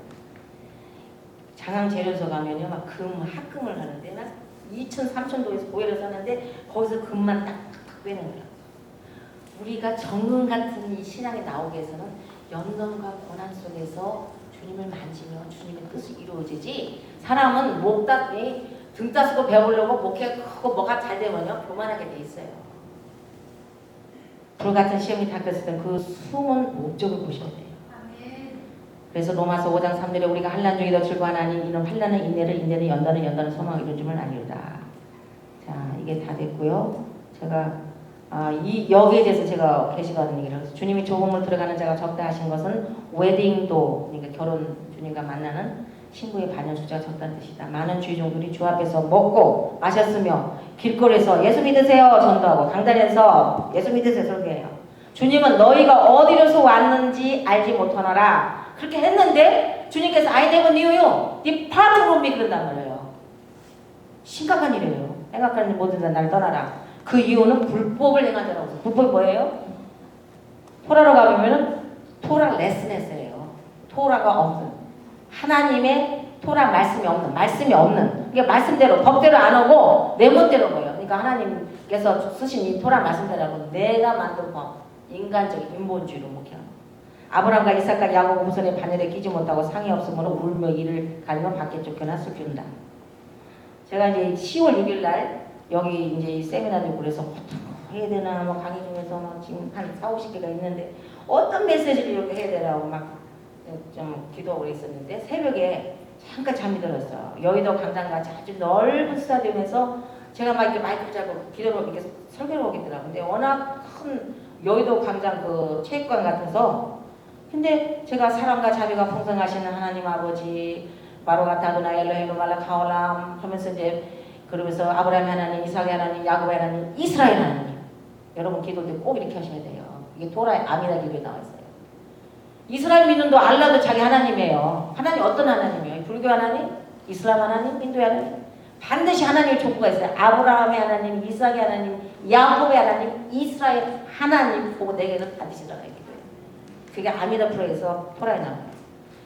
장항 재련소 가면요 막 금 합금을 하는데 막 2,000, 3,000도에서 보혈을 사는데 거기서 금만 딱딱딱 빼는 거예요. 우리가 정금 같은 이 신앙에 나오기 위해서는 연단과 고난 속에서 주님을 만지면 주님의 뜻이 이루어지지. 사람은 등 따스고 배우려고 목회 크고 뭐가 잘 되면요 교만하게 돼 있어요. 불같은 시험이 닥쳤을 때 그 숨은 목적을 보셔야 돼요. 그래서 로마서 5장 3절에 우리가 환난 중에도 즐거워하나니 이는 환난은 인내를 인내는 연단은 소망을 이룬 줄을 아니로다. 자 이게 다 됐고요. 제가 여기에 대해서 제가 계시거든 얘기를 해서 주님이 조금을 들어가는 자가 적다 하신 것은 웨딩도 그러니까 결혼 주님과 만나는 신부의 반연 숫자가 적다는 뜻이다. 많은 주의종들이 주 앞에서 먹고 마셨으며 길거리에서 예수 믿으세요 전도하고 강단에서 예수 믿으세요 설교해요. 주님은 너희가 어디로서 왔는지 알지 못하노라 그렇게 했는데 주님께서 I never knew you depart from me 그런단 말이에요. 심각한 일이에요. 생각하는 모든 자 날 떠나라. 그 이유는 불법을 행한 자라고. 불법이 뭐예요? 토라로 가보면은 토라 레스네스예요. 토라가 없는 하나님의 토라 말씀이 없는 그러니까 말씀대로 법대로 안 오고 내 멋대로 보여. 그러니까 하나님께서 쓰신 이 토라 말씀대로 내가 만든 법 인간적인 인본주의로 목회하는 아브라함과 이삭과 야곱 후손의 반열에 끼지 못하고 상이 없으므로 울며 이를 갈며 밖에 쫓겨나 슬픈다. 제가 이제 10월 6일 날 여기 이제 세미나도 있고 그래서 어떤 거 해야 되나 뭐 강의 중에서 뭐 지금 한 40-50개가 있는데 어떤 메시지를 이렇게 해야 되라고 막 좀 기도하고 있었는데 새벽에 잠깐 잠이 들었어요. 여의도 강당같이 아주 넓은 스타디움에서 제가 막 이렇게 마이크를 잡고 기도를 이렇게 설교를 하겠더라고요. 근데 워낙 큰 여의도 광장 그 체육관 같아서 근데 제가 사랑과 자비가 풍성하시는 하나님 아버지 바로가타 아도나이 엘로헤inu 말라 카올람 하면서 이제 그러면서 아브라함 하나님, 이삭의 하나님, 야곱의 하나님, 이스라엘 하나님 여러분 기도할 때 꼭 이렇게 하셔야 돼요. 이게 토라의 아미다 기도에 나와 있어요. 이스라엘 믿음도 알라도 자기 하나님이에요. 하나님 어떤 하나님이에요? 불교 하나님? 이슬람 하나님? 인도의 하나님? 반드시 하나님의 족보가 있어요. 아브라함의 하나님, 이삭의 하나님, 야곱의 하나님, 이스라엘 하나님 보고 내게는 반드시 들어가야 돼요. 그게 아미다 프로에서 토라에 나와요.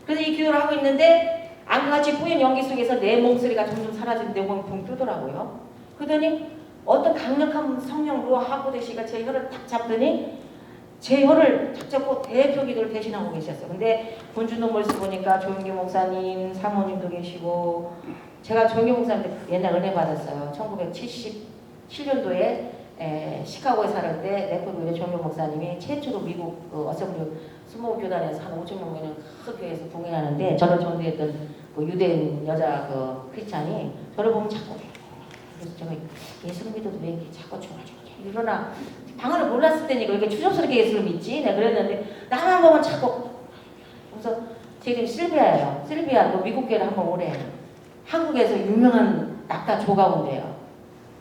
그래서 이 기도를 하고 있는데 안같이 뿌연 연기 속에서 내 목소리가 점점 사라지는데 몸이 붕 뜨더라고요. 그러더니 어떤 강력한 성령 루아하고 되시가 제 혀를 탁 잡더니 제 혀를 탁 잡고 대표 기도를 대신하고 계셨어요. 근데 본주노 몰스 보니까 조영기 목사님, 사모님도 계시고 제가 조영기 목사님한테 옛날 은혜 받았어요. 1977년도에 시카고에 살을 때 레코드의 조영기 목사님이 최초로 미국 어셈블리 스모 교단에서 한 5천 명 되는 큰 교회에서 봉행하는데 저를 전도했던 그 유대인 여자 그 크리스찬이 저를 보면 자꾸 그래서 제가 예수를 믿어도 왜 이렇게 자꾸 중얼중얼 이러나 방언을 몰랐을 때니까 이렇게 추접스럽게 예수를 믿지 내가 그랬는데 나만 보면 자꾸 그래서 제 이름이 실비아예요. 실비아 너 미국 교회를 한번 오래 한국에서 유명한 낙타 조가온대요.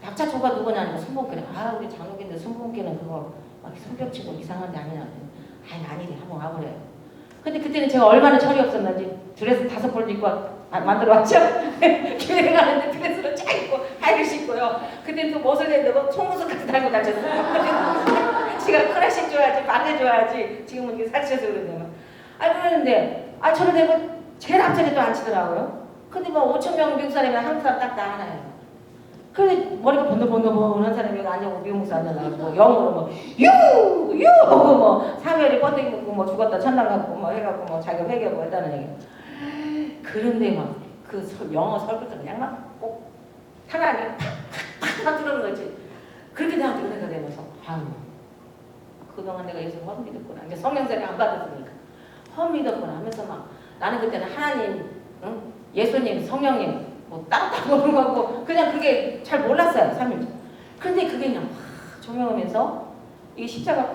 낙타 조가 누구냐니까 순복교는 우리 장로교인데 순복교는 그거 막 손뼉치고 이상한 데 아니냐 아니래 한번 와보래요. 근데 그때는 제가 얼마나 철이 없었는지 드레스 5벌 입고 만들어 왔죠. 교회 가는데 드레스를 쫙 입고 하이힐 입고요. 그때는 또 못을 낸다고 속옷까지 달고 다녔어요. 지가 크라식 좋아하지 반대 좋아하지 지금은 이게 살찌셔서 그러네요. 그러는데 저를 대고 제일 앞자리에 또 앉히더라고요. 근데 뭐 5천 명 미국 사람이랑 한국 사람 딱 다 하나예요. 그래 머리가 번들번들한 사람이 여기 앉아고 미국 목사 앉아가지고 영어로 뭐 유 하고 뭐 사무엘이 번데기 먹고 뭐 죽었다 천당 갔고 뭐 해갖고 뭐 자기가 회개하고 했다는 얘기. 그런데 막 그 영어 설교도 그냥 막 꼭 하나님 팍팍팍 들어오는 거지. 그렇게 나한테 은혜가 되면서 그동안 내가 예수를 헛 믿었구나. 이제 성령세례 안 받았으니까 헛 믿었구나 하면서 막 나는 그때는 하나님, 응? 예수님, 성령님 뭐 따로 모르는 거고 그냥 그게 잘 몰랐어요. 3일. 근데 그게 그냥 확 조명하면서 이 십자가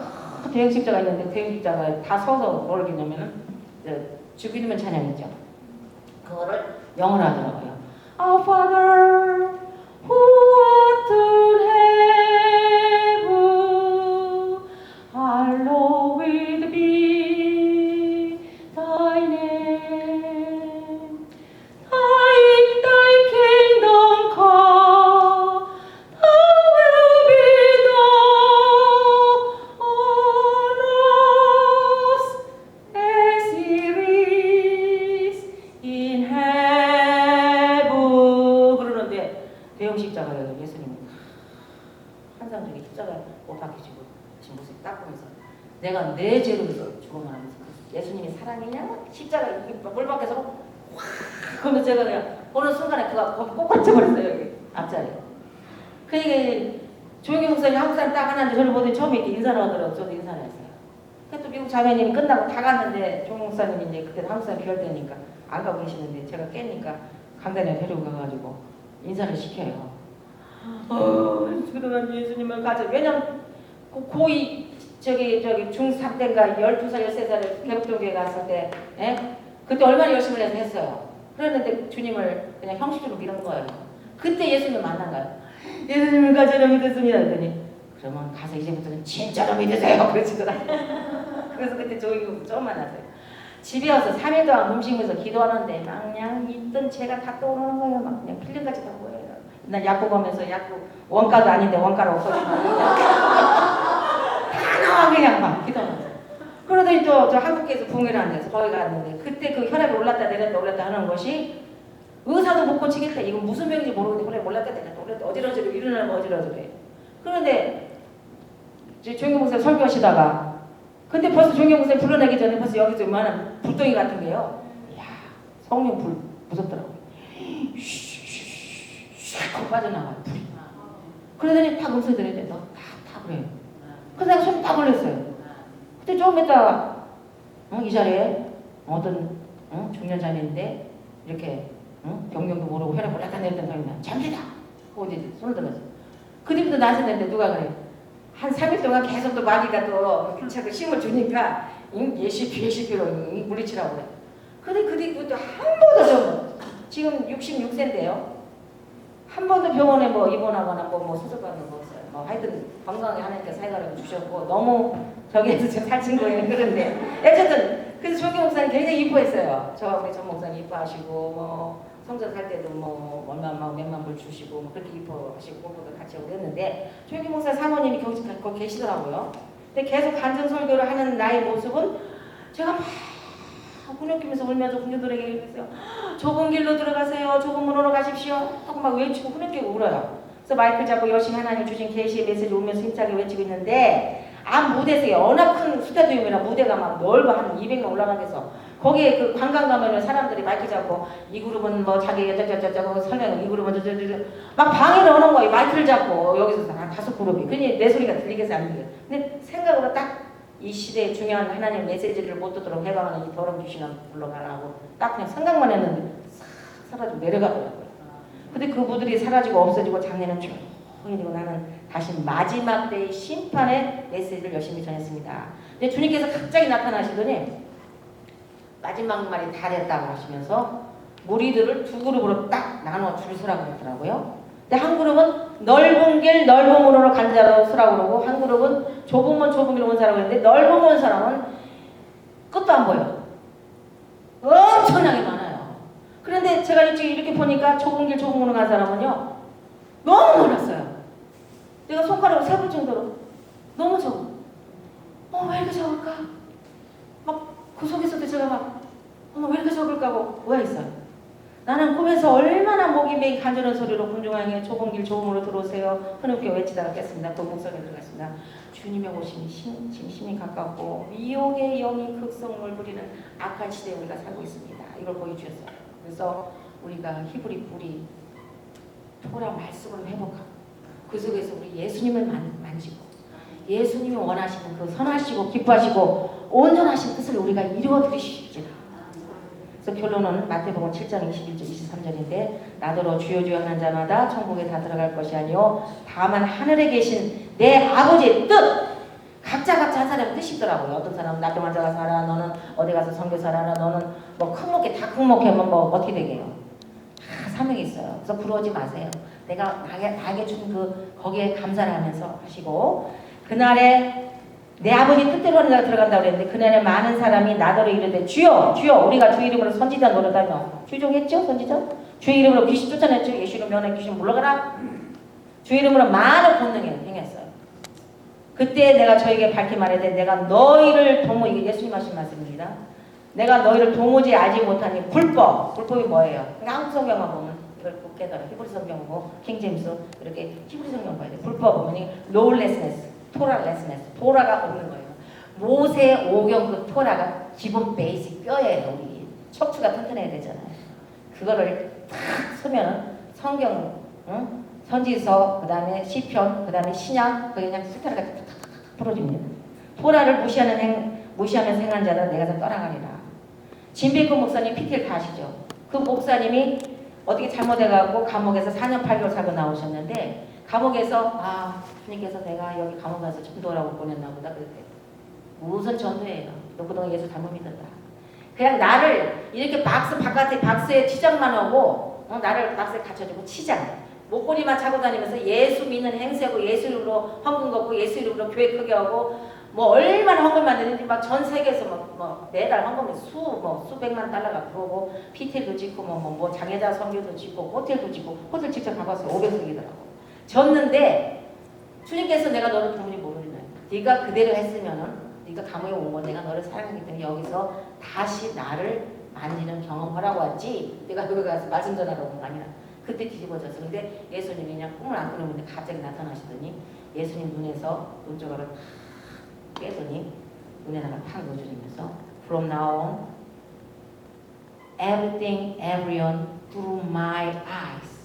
대형 십자가 있는데 대형 십자가에 다 서서 뭘 하겠냐면은 죽이면 찬양 있죠. 그거를 영어로 하더라고요. Our Father who art in heaven, hallowed be thy name. Thy kingdom come, thy will be done on earth as it is in heaven. 그러는데 대형 십자가예요. 예수님은 환상적인 십자가 못 박히시고 지금 모습 딱 보면서 내가 내 죄로 해서 죽어만 하면서 예수님이 사랑이냐 십자가 물 밖에서 확 그러면 제가 그냥 보는 순간에 그가 꼭 꽂혀버렸어요. 여기 앞자리에. 그러니까 조용히 목사님 한국 사람 딱 하나인데 저를 보더니 처음에 이렇게 인사를 하더라고요. 저도 인사를 했어요. 또 미국 자매님이 끝나고 다 갔는데 조용히 목사님이 이제 그때 한국 사람 비할 때니까 안 가고 계시는데 제가 깨니까 강단에 데리고 가가지고 인사를 시켜요. 그동안 예수님을 가져. 왜냐면 고2 저기 중3 때인가 12살 13살에 개북동교회 갔을 때 그때 얼마나 열심히 해서 했어요. 그랬는데 주님을 그냥 형식적으로 믿은 거예요. 그때 예수님을 만난 거예요. 예수님을 가져라 믿었습니다. 그랬더니 그러면 가서 이제부터는 진짜로 믿으세요. 그러시더라고요. 그래서 그때 저희 처음 만났어요. 집에 와서 3일 동안 음식에서 기도하는데 막 그냥 있던 죄가 다 떠오르는 거예요. 막 그냥 필름같이 다 보여요. 난 약국 가면서 약국 원가도 아닌데 원가를 없어지고 다 나와 그냥 막 기도하면서. 그러더니 또 저 한국에서 붕괴를 한대서 거기 갔는데 그때 그 혈압이 올랐다 내렸다 하는 것이 의사도 못 고치겠다. 이건 무슨 병인지 모르겠는데 혈압이 올랐다 내렸다 어지러지고 일어나면 어지러지래. 그런데 이제 조용히 목사 설교하시다가 근데 벌써 조용히 목사 불러내기 전에 벌써 여기서 이만한 불덩이 같은 게요. 이야 성령 불 무섭더라고요. 슉 빠져나와요 불이. 그러더니 딱 음성 들으는데 너 다 그래요. 그래서 내가 손 딱 올렸어요. 그때 조금 있다가 이 자리에 어떤 중년자매인데 이렇게 경경도 모르고 혈압 올랐다 내렸다 소리나 잠시다 하고 이제 손을 들었어요. 그 뒤부터 나섰는데 누가 그래 한 3일 동안 계속 또 마귀가 또 자꾸 힘을 주니까 예시피로 물리치라고 그래. 근데 그 뒤부터 한 번도 좀 지금 66세인데요. 한 번도 병원에 뭐 입원하거나 뭐 수술받는 거 없어요. 뭐 하여튼 건강하게 하나님께 살가라고 주셨고 너무 저기에서 지금 살찐 거예요. 그런데 어쨌든 그래서 조기 목사님 굉장히 이뻐했어요. 저 우리 전 목사님 이뻐하시고 뭐 성전 살 때도 뭐 몇만 불 주시고 뭐 그렇게 이뻐하시고 공부도 같이 하고 그랬는데 조기 목사 사모님이 거기 계시더라고요. 근데 계속 간증 설교를 하는 나의 모습은 제가 막 훈육기면서 울면서 훈육들에게 얘기했어요. 좁은 길로 들어가세요. 좁은 문으로 가십시오. 하고 막 외치고 훈육기고 울어요. 그래서 마이크 잡고 열심히 하나님 주신 계시의 메시지 울면서 힘차게 외치고 있는데 앞 무대에서 워낙 큰 스타디움이라 무대가 막 넓어 한 200명 올라가면서 거기에 그 관광 가면은 사람들이 마이크 잡고 이 그룹은 뭐 자기 여자자자자고 설명을 이 그룹은 저저저 막 방해를 하는 거예요. 마이크를 잡고 여기서 한 5그룹이 그니 내 소리가 들리겠어 안 들려. 근데 생각으로 딱 이 시대에 중요한 하나님 메시지를 못 듣도록 해방하는 이 더러운 귀신을 불러가라고 딱 그냥 생각만 했는데 싹 사라지고 내려가더라고요. 근데 그분들이 사라지고 없어지고 장례는 조용히 되고 나는 다시 마지막 때의 심판의 메시지를 열심히 전했습니다. 근데 주님께서 갑자기 나타나시더니 마지막 말이 다 됐다고 하시면서 무리들을 2그룹으로 딱 나눠 줄 서라고 했더라고요. 근데 한 그룹은 넓은 길 넓은 문으로 간 자로 서라고 그러고 한 그룹은 좁은 문 좁은 길로 온 사람을 했는데 넓은 문 사람은 끝도 안 보여. 엄청나게 많아요. 그런데 제가 이렇게 보니까 좁은 길 좁은 문으로 간 사람은요 너무 놀랐어요. 내가 손가락으로 세볼 정도로 너무 적어. 왜 이렇게 적을까? 막 그 속에서도 제가 막 왜 이렇게 적을까 하고 오해했어요. 나는 꿈에서 얼마나 목이 메이 간절한 소리로 군중항에 좁은 길 좁은 문으로 들어오세요. 흐느끼게 외치다가 깼습니다. 그 목소리에 들어갔습니다. 주님의 오심이 지금 심히 가깝고 미혹의 영이 극성을 부리는 악한 시대에 우리가 살고 있습니다. 이걸 보여주셨어요. 그래서 우리가 히브리 뿌리 토라 말씀으로 회복하고 그 속에서 우리 예수님을 만지고 예수님이 원하시는 그 선하시고 기뻐하시고 온전하신 뜻을 우리가 이루어드리시지라. 그래서 결론은 마태복음 7장 21절 23절인데 나더러 주여 주여 하는 자마다 천국에 다 들어갈 것이 아니요 다만 하늘에 계신 내 아버지의 뜻. 각자 한 사람의 뜻이 있더라고요. 어떤 사람은 납병 환자가 살아, 너는 어디 가서 선교사라, 너는 뭐 큰 목회 다 큰 목회면 뭐 어떻게 되게요? 다 사명이 있어요. 그래서 부러워하지 마세요. 내가 나에게 준 그 거기에 감사를 하면서 하시고 그날에 내 아버지 뜻대로 하는 자가 들어간다고 그랬는데 그날에 많은 사람이 나더러 이르되 주여 주여 우리가 주 이름으로 선지자 노릇하며 추종했죠 선지자? 주 이름으로 귀신 쫓아냈죠. 예수 이름 명하여 귀신 물러가라. 주 이름으로 많은 권능을 행했어요. 그때 내가 저에게 밝히 말하되 내가 너희를 도무지 이게 예수님 하신 말씀입니다. 내가 너희를 도무지 알지 못하니 불법이 뭐예요? 한국 성경만 보면 이걸 꼭 깨달아. 히브리 성경 보고 킹제임스 이렇게 히브리 성경 봐야 돼. 불법 보면 lawlessness, 토라레스네스, 토라가 없는 거예요. 모세 오경 그 토라가 기본 베이직 뼈예요. 우리 척추가 튼튼해야 되잖아요. 그거를 탁 쓰면은 성경, 응? 선지서, 그 다음에 시편, 그 다음에 신약, 그게 그냥 스타일같이 탁탁탁 풀어줍니다. 토라를 무시하면서 행한 자는 내가 다 떠나가리라. 진빌코 목사님 PT를 다 아시죠? 그 목사님이 어떻게 잘못해갖고 감옥에서 4년 8개월 살고 나오셨는데 감옥에서 주님께서 내가 여기 감옥 가서 전도라고 보냈나 보다 그랬대요. 무슨 전도예요? 너 그동안 예수 잘못 믿었다. 그냥 나를 이렇게 바깥에 박스에 치장만 하고 나를 박스에 갇혀주고 치장. 목걸이만 차고 다니면서 예수 믿는 행세하고 예수 이름으로 헌금 걷고 예수 이름으로 교회 크게 하고 뭐 얼마나 헌금 만드는지 막 전 세계에서 뭐 매달 헌금이 수백만 달러가 들어오고 PT도 짓고 뭐 장애자 선교도 짓고 호텔도 짓고 호텔 직접 가봤어요. 500석이더라고. 졌는데 주님께서 내가 너를 도무지 모르겠네. 네가 그대로 했으면은 네가 감옥에 온 건 내가 너를 사랑하기 때문에 여기서 다시 나를 만지는 경험하라고 왔지. 내가 거기 가서 말씀 전하러 온 거 아니라. 그때 뒤집어졌어. 근데 예수님이 그냥 꿈을 안 꾸는 건데 갑자기 나타나시더니 예수님 눈에서 눈조각을 탁 깨더니 눈에 하나 팍 넣어주면서 From now on, everything, everyone through my eyes.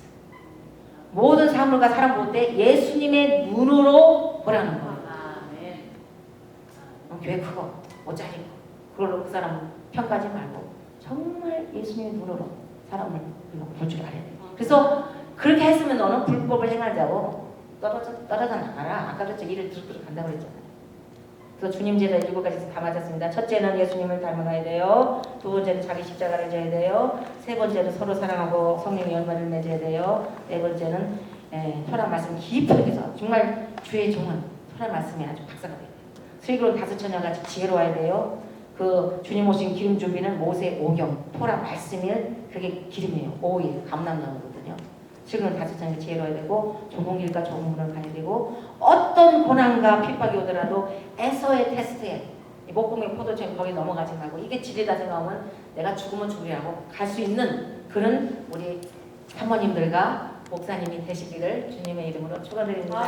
모든 사물과 사람 볼 때 예수님의 눈으로 보라는 거예요. 교회 크고 옷 잘 입고 그걸로 그 사람 평가하지 말고 정말 예수님의 눈으로 사람을 볼 줄 알아야 돼. 그래서 그렇게 했으면 너는 불법을 행할 자고 떨어져 나가라. 아까 그랬죠. 일을 두루두루 간다고 그랬잖아요. 그래서 주님 제자 7가지 다 맞았습니다. 첫째는 예수님을 닮아가야 돼요. 두 번째는 자기 십자가를 져야 돼요. 세 번째는 서로 사랑하고 성령의 열매를 맺어야 돼요. 네 번째는 토라 말씀 깊이 해서 정말 주의 종은 토라 말씀에 아주 박사가 돼요. 슬기로운 다섯 처녀같이 지혜로워야 돼요. 그 주님 오신 기름 준비는 모세 오경 토라 말씀일 그게 기름이에요. 오일 감람나무거든요. 지금은 다섯 처녀 지혜로워야 되고 좁은 길과 좁은 문을 가야 되고 어떤 고난과 핍박이 오더라도 에서의 테스트에 목공의 포도처럼 거기 넘어가지 말고 이게 진리다 생각하면 내가 죽으면 죽으라고 갈 수 있는 그런 우리 사모님들과 목사님이 되시기를 주님의 이름으로 축원드립니다.